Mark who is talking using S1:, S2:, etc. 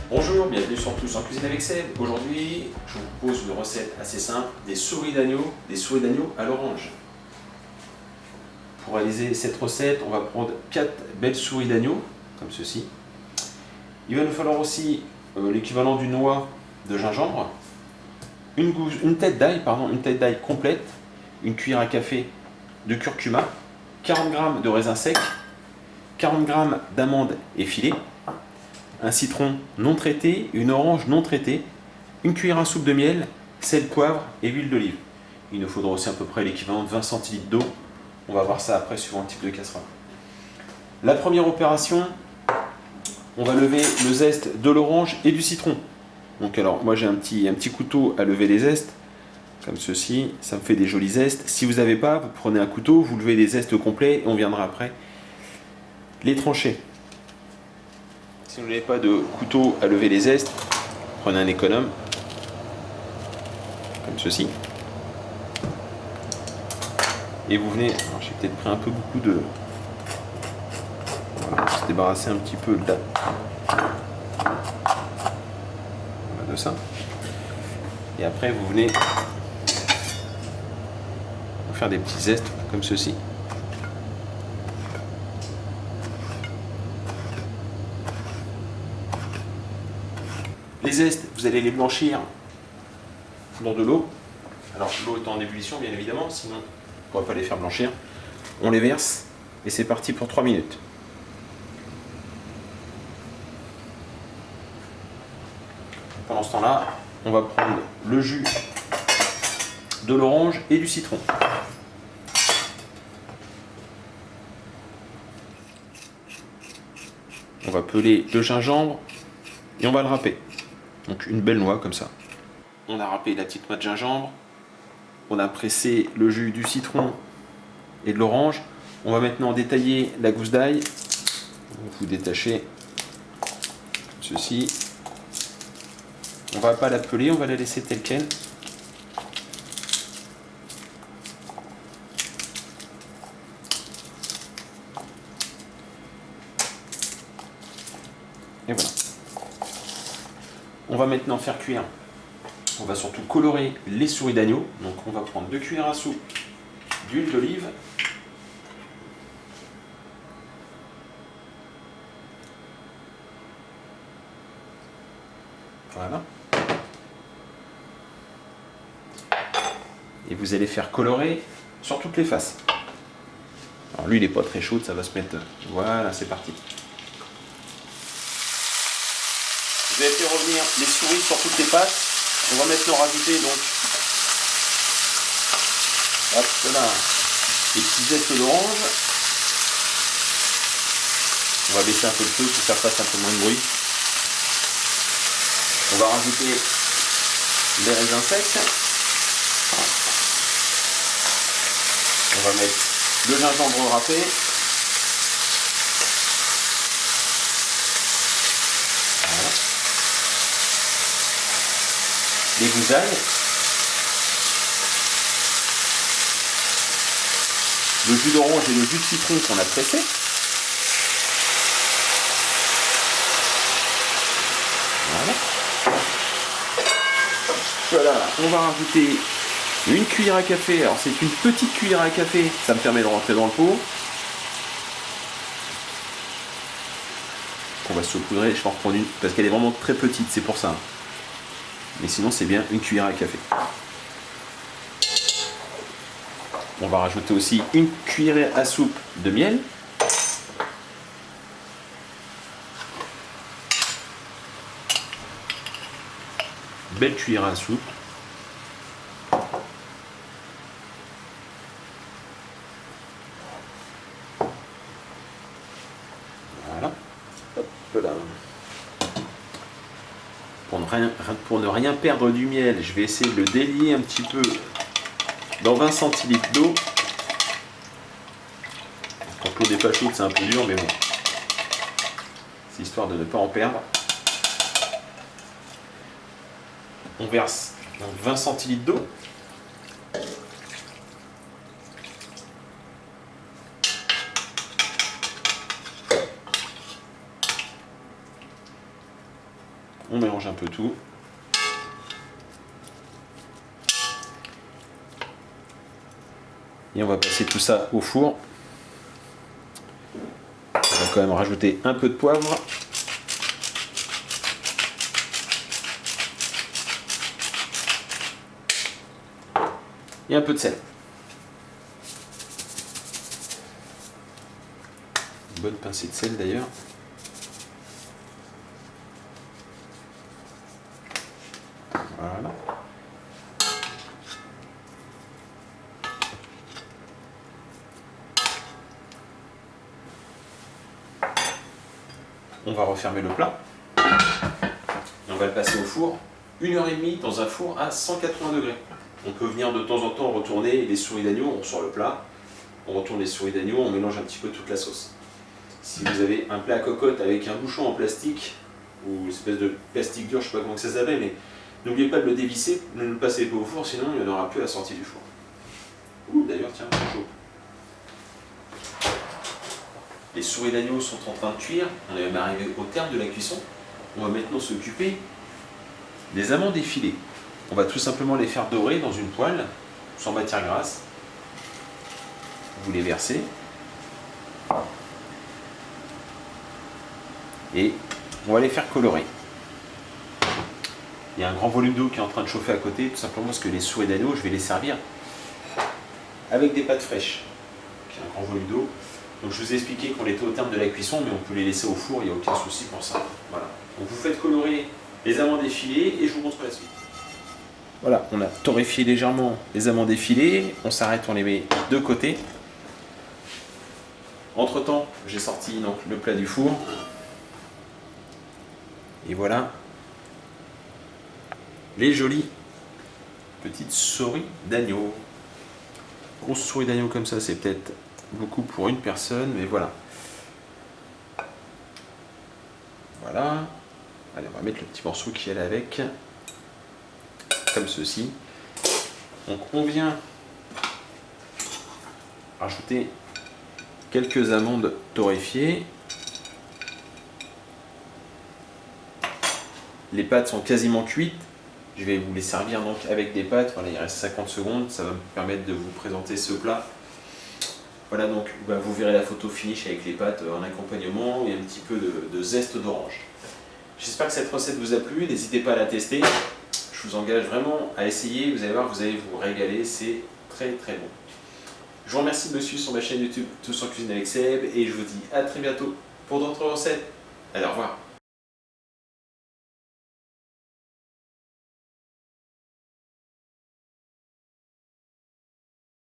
S1: Bonjour, bienvenue sur Tous en Cuisine avec Seb. Aujourd'hui, je vous propose une recette assez simple, des souris d'agneau à l'orange. Pour réaliser cette recette, on va prendre 4 belles souris d'agneau, comme ceci. Il va nous falloir aussi l'équivalent d'une noix de gingembre, une tête d'ail complète, une cuillère à café de curcuma, 40 g de raisins secs, 40 g d'amandes effilées, un citron non traité, une orange non traitée, une cuillère à soupe de miel, sel, poivre et huile d'olive. Il nous faudra aussi à peu près l'équivalent de 20 centilitres d'eau. On va voir ça après suivant le type de casserole. La première opération, on va lever le zeste de l'orange et du citron. Donc alors moi j'ai un petit couteau à lever les zestes, comme ceci, ça me fait des jolis zestes. Si vous n'avez pas, vous prenez un couteau, vous levez les zestes complets et on viendra après les trancher. Si vous n'avez pas de couteau à lever les zestes, prenez un économe, comme ceci. Et vous venez, alors j'ai peut-être pris un peu beaucoup de... Voilà, se débarrasser un petit peu de ça. Et après vous venez faire des petits zestes, comme ceci. Les zestes, vous allez les blanchir dans de l'eau. Alors l'eau étant en ébullition bien évidemment, sinon on ne pourra pas les faire blanchir. On les verse et c'est parti pour 3 minutes. Pendant ce temps-là, on va prendre le jus de l'orange et du citron. On va peler le gingembre et on va le râper. Donc une belle noix comme ça. On a râpé la petite noix de gingembre. On a pressé le jus du citron et de l'orange. On va maintenant détailler la gousse d'ail. Vous détachez ceci. On va pas la peler, on va la laisser telle quelle. Et voilà. On va maintenant faire cuire. On va surtout colorer les souris d'agneau. Donc on va prendre 2 cuillères à soupe d'huile d'olive. Voilà. Et vous allez faire colorer sur toutes les faces. Alors lui il n'est pas très chaud, ça va se mettre... Voilà, c'est parti. Vous allez faire revenir les souris sur toutes les faces. On va maintenant rajouter donc hop là, les petits zestes d'orange. On va baisser un peu le feu pour que ça fasse un peu moins de bruit. On va rajouter les raisins secs. On va mettre le gingembre râpé. Voilà. Les gousses d'ail. Le jus d'orange et le jus de citron qu'on a pressé. Voilà. Voilà, on va rajouter une cuillère à café. Alors c'est une petite cuillère à café, ça me permet de rentrer dans le pot. On va saupoudrer, je vais en reprendre une parce qu'elle est vraiment très petite, c'est pour ça. Mais sinon c'est bien une cuillère à café. On va rajouter aussi une cuillère à soupe de miel. Belle cuillère à soupe. Voilà. Hop là. Pour ne rien perdre du miel, je vais essayer de le délier un petit peu dans 20 centilitres d'eau. Quand l'eau n'est pas chaude, c'est un peu dur, mais bon. C'est histoire de ne pas en perdre. On verse donc 20 centilitres d'eau. On mélange un peu tout. Et on va passer tout ça au four. On va quand même rajouter un peu de poivre. Et un peu de sel. Une bonne pincée de sel d'ailleurs. Voilà. On va refermer le plat. Et on va le passer au four 1h30 dans un four à 180 degrés. On peut venir de temps en temps retourner les souris d'agneau, on sort le plat, on retourne les souris d'agneau, on mélange un petit peu toute la sauce. Si vous avez un plat à cocotte avec un bouchon en plastique, ou une espèce de plastique dur, je ne sais pas comment ça s'appelle, mais n'oubliez pas de le dévisser, ne le passez pas au four, sinon il n'y en aura plus à la sortie du four. Ouh, d'ailleurs, tiens, c'est chaud. Les souris d'agneau sont en train de cuire, on est même arrivé au terme de la cuisson. On va maintenant s'occuper des amandes effilées. On va tout simplement les faire dorer dans une poêle, sans matière grasse. Vous les versez. Et on va les faire colorer. Il y a un grand volume d'eau qui est en train de chauffer à côté, tout simplement parce que les souris d'agneau, je vais les servir avec des pâtes fraîches. Donc, il y a un grand volume d'eau. Donc je vous ai expliqué qu'on était au terme de la cuisson, mais on peut les laisser au four, il n'y a aucun souci pour ça. Voilà. Donc vous faites colorer les amandes effilées et je vous montre la suite. Voilà, on a torréfié légèrement les amandes effilées, on s'arrête, on les met de côté. Entre temps, j'ai sorti donc le plat du four. Et voilà les jolies petites souris d'agneau. Grosse souris d'agneau comme ça, c'est peut-être beaucoup pour une personne, mais voilà. Voilà. Allez, on va mettre le petit morceau qui allait avec. Comme ceci. Donc on vient rajouter quelques amandes torréfiées. Les pâtes sont quasiment cuites. Je vais vous les servir donc avec des pâtes. Voilà, il reste 50 secondes. Ça va me permettre de vous présenter ce plat. Voilà, donc vous verrez la photo finish avec les pâtes en accompagnement et un petit peu de zeste d'orange. J'espère que cette recette vous a plu. N'hésitez pas à la tester. Je vous engage vraiment à essayer. Vous allez voir, vous allez vous régaler. C'est très très bon. Je vous remercie de me suivre sur ma chaîne YouTube Tous en cuisine avec Seb. Et je vous dis à très bientôt pour d'autres recettes. Allez, au revoir.